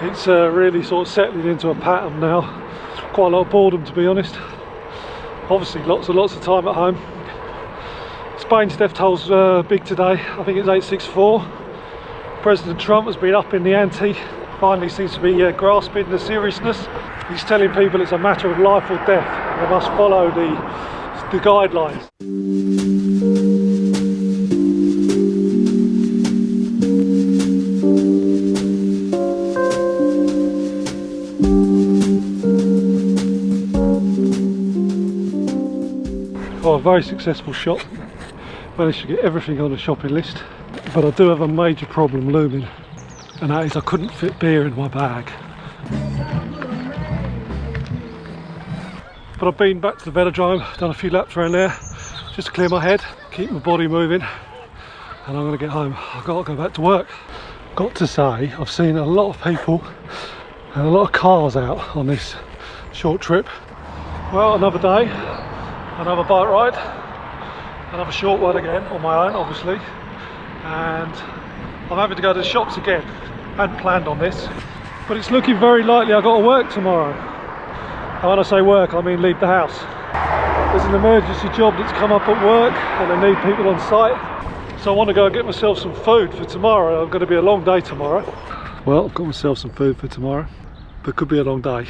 It's really sort of settling into a pattern now. Quite a lot of boredom, to be honest. Obviously lots and lots of time at home. Spain's death toll's big today. I think it's 864. President Trump has been up in the ante. Finally seems to be grasping the seriousness. He's telling people it's a matter of life or death. They must follow the guidelines. Oh, a very successful shop. Managed to get everything on the shopping list, but I do have a major problem looming, and that is I couldn't fit beer in my bag. But I've been back to the velodrome, done a few laps around there just to clear my head, keep my body moving, and I'm going to get home. I've got to go back to work. Got to say, I've seen a lot of people and a lot of cars out on this short trip. Well, another day, another bike ride, another short one again, on my own obviously, and I'm having to go to the shops again. Hadn't planned on this, but it's looking very likely I've got to work tomorrow. And when I say work, I mean leave the house. There's an emergency job that's come up at work and they need people on site. So I want to go and get myself some food for tomorrow. I'm going to be a long day tomorrow. Well, I've got myself some food for tomorrow, but it could be a long day.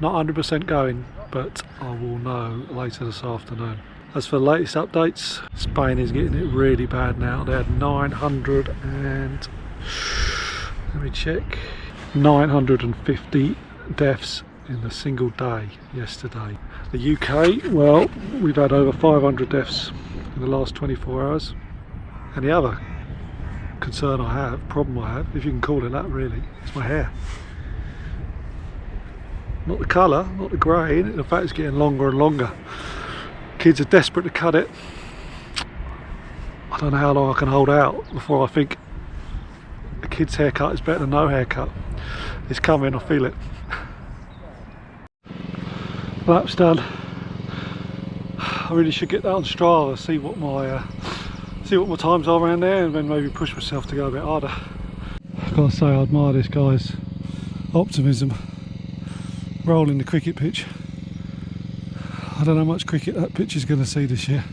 Not 100% going, but I will know later this afternoon. As for the latest updates, Spain is getting it really bad now. They had 950 deaths in a single day yesterday. The UK, well, we've had over 500 deaths in the last 24 hours. And the other concern I have, problem I have, if you can call it that really, is my hair. Not the colour, not the grey, in fact it's getting longer and longer. Kids are desperate to cut it. I don't know how long I can hold out before I think a kid's haircut is better than no haircut. It's coming, I feel it. Lap's done. I really should get that on Strava, see what my times are around there, and then maybe push myself to go a bit harder. I've got to say, I admire this guy's optimism. Rolling the cricket pitch. I don't know how much cricket that pitch is going to see this year.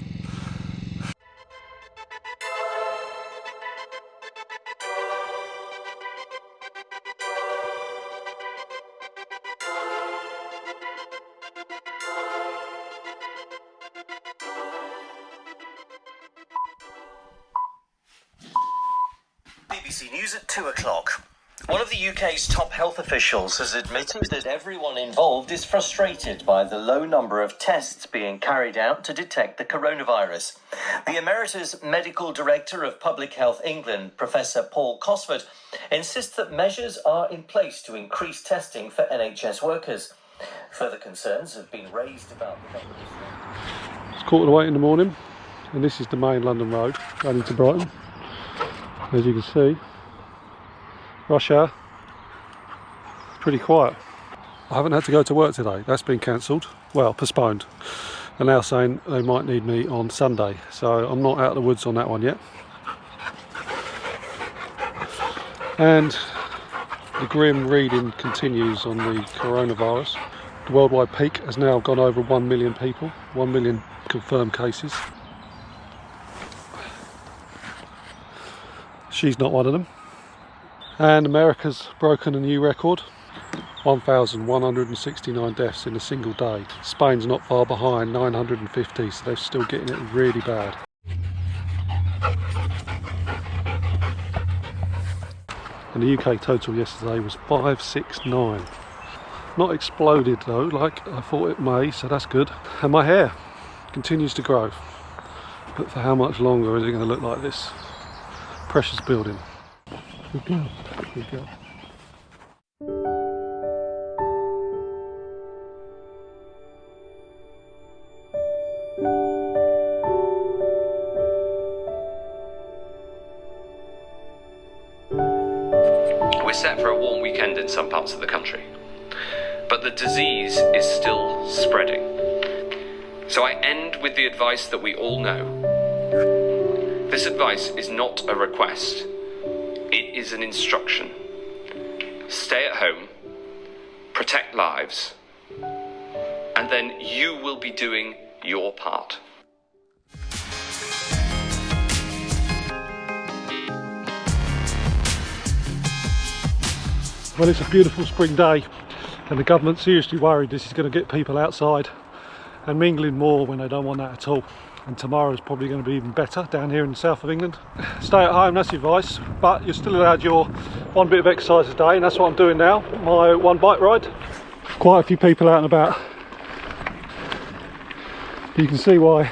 BBC News at 2 o'clock. One of the UK's top health officials has admitted that everyone involved is frustrated by the low number of tests being carried out to detect the coronavirus. The Emeritus Medical Director of Public Health England, Professor Paul Cosford, insists that measures are in place to increase testing for NHS workers. Further concerns have been raised about the government's... It's 7:45 in the morning, and this is the main London road going into Brighton. As you can see, rush hour, pretty quiet. I haven't had to go to work today, that's been cancelled, well, postponed. They're now saying they might need me on Sunday, so I'm not out of the woods on that one yet. And the grim reading continues on the coronavirus. The worldwide peak has now gone over 1 million people, 1 million confirmed cases. She's not one of them. And America's broken a new record, 1,169 deaths in a single day. Spain's not far behind, 950, so they're still getting it really bad. And the UK total yesterday was 569. Not exploded though, like I thought it may, so that's good. And my hair continues to grow. But for how much longer is it going to look like this? Pressure's building. Good girl, good girl. We're set for a warm weekend in some parts of the country, but the disease is still spreading. So I end with the advice that we all know. This advice is not a request, it is an instruction. stay at home, protect lives, and then you will be doing your part. Well, it's a beautiful spring day and the government's seriously worried this is going to get people outside and mingling more when they don't want that at all. And tomorrow's probably going to be even better down here in the south of England. Stay at home, that's the advice, but you're still allowed your one bit of exercise a day, and that's what I'm doing now, my one bike ride. Quite a few people out and about. You can see why.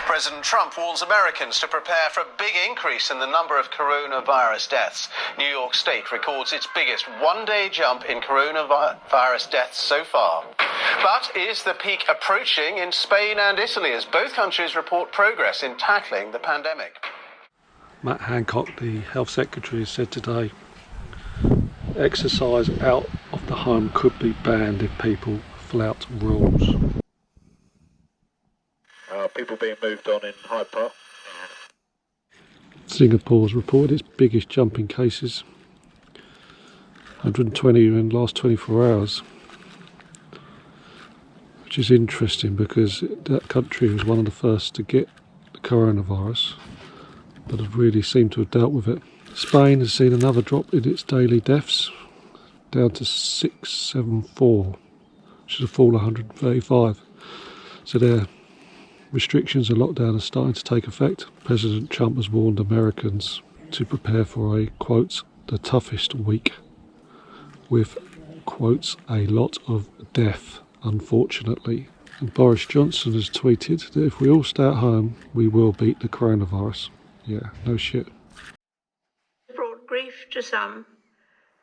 President Trump warns Americans to prepare for a big increase in the number of coronavirus deaths. New York State records its biggest one-day jump in coronavirus deaths so far. But is the peak approaching in Spain and Italy as both countries report progress in tackling the pandemic? Matt Hancock, the Health Secretary, has said today exercise out of the home could be banned if people flout rules. People being moved on in Hyde Park. Singapore's reported its biggest jump in cases, 120 in the last 24 hours, which is interesting because that country was one of the first to get the coronavirus, but have really seemed to have dealt with it. Spain has seen another drop in its daily deaths, down to 674, which is a fall of 135. So their restrictions and lockdown are starting to take effect. President Trump has warned Americans to prepare for a, quote, the toughest week, with, quotes, a lot of death, unfortunately. And Boris Johnson has tweeted that if we all stay at home, we will beat the coronavirus. Yeah, no shit. Brought grief to some,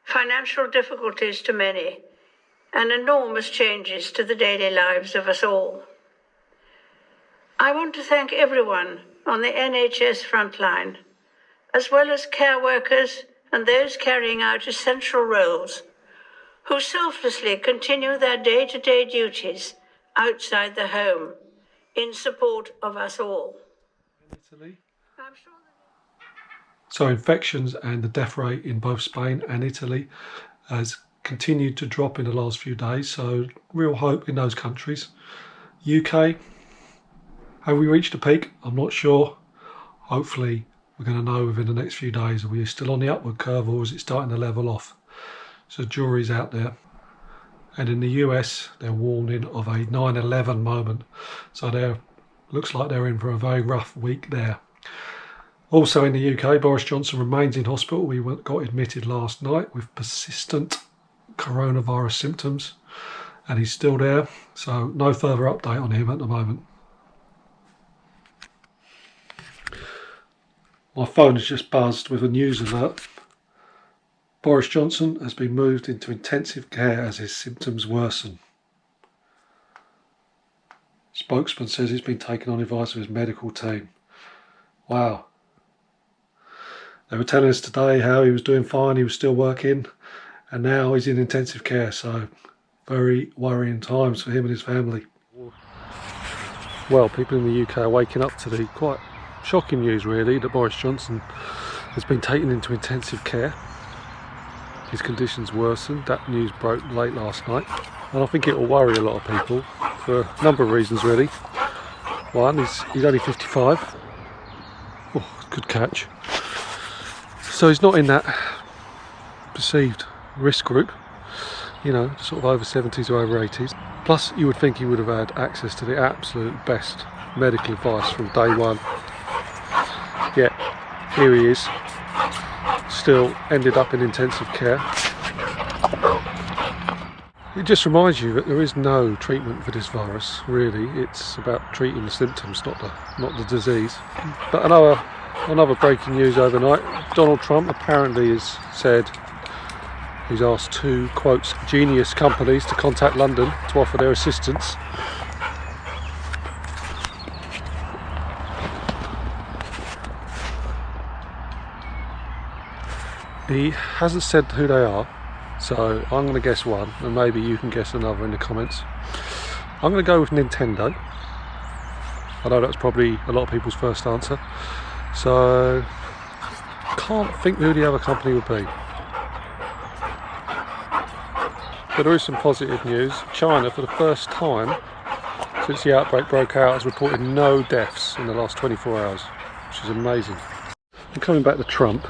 financial difficulties to many, and enormous changes to the daily lives of us all. I want to thank everyone on the NHS frontline, as well as care workers and those carrying out essential roles, who selflessly continue their day-to-day duties outside the home in support of us all. So infections and the death rate in both Spain and Italy has continued to drop in the last few days, so real hope in those countries. UK, have we reached a peak? I'm not sure. Hopefully we're going to know within the next few days. Are we still on the upward curve or is it starting to level off? So jury's out there. And in the US, they're warning of a 9/11 moment. So looks like they're in for a very rough week there. Also in the UK, Boris Johnson remains in hospital. He got admitted last night with persistent coronavirus symptoms. And he's still there. So no further update on him at the moment. My phone has just buzzed with a news alert. Boris Johnson has been moved into intensive care as his symptoms worsen. Spokesman says he's been taken on advice of his medical team. Wow. They were telling us today how he was doing fine, he was still working, and now he's in intensive care, so very worrying times for him and his family. Well, people in the UK are waking up to the quite shocking news really that Boris Johnson has been taken into intensive care. His conditions worsened. That news broke late last night, and I think it will worry a lot of people for a number of reasons really. One, he's only 55. Oh, good catch. So he's not in that perceived risk group, you know, sort of over 70s or over 80s. Plus you would think he would have had access to the absolute best medical advice from day one. Yet here he is, still ended up in intensive care. It just reminds you that there is no treatment for this virus, really. It's about treating the symptoms, not the disease. But another breaking news overnight. Donald Trump apparently has said he's asked two, quotes, genius companies to contact London to offer their assistance. He hasn't said who they are, so I'm going to guess one, and maybe you can guess another in the comments. I'm going to go with Nintendo. I know that's probably a lot of people's first answer, so can't think who the other company would be. But there is some positive news. China, for the first time since the outbreak broke out, has reported no deaths in the last 24 hours, which is amazing. And coming back to Trump,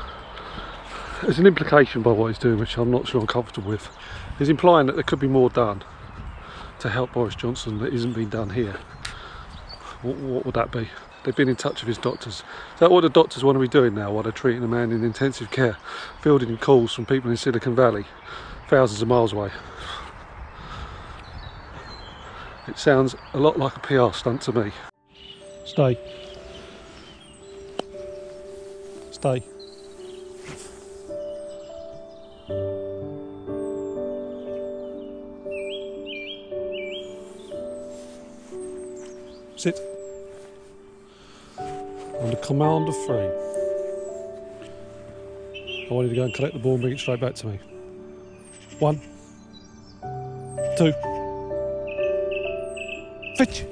there's an implication by what he's doing which I'm not sure I'm comfortable with. He's implying that there could be more done to help Boris Johnson that isn't being done here. What would that be? They've been in touch with his doctors. Is that what the doctors want to be doing now while they're treating a man in intensive care, fielding calls from people in Silicon Valley, thousands of miles away? It sounds a lot like a PR stunt to me. Stay. Stay. Sit. On the command of three. I want you to go and collect the ball and bring it straight back to me. 1, 2, fetch.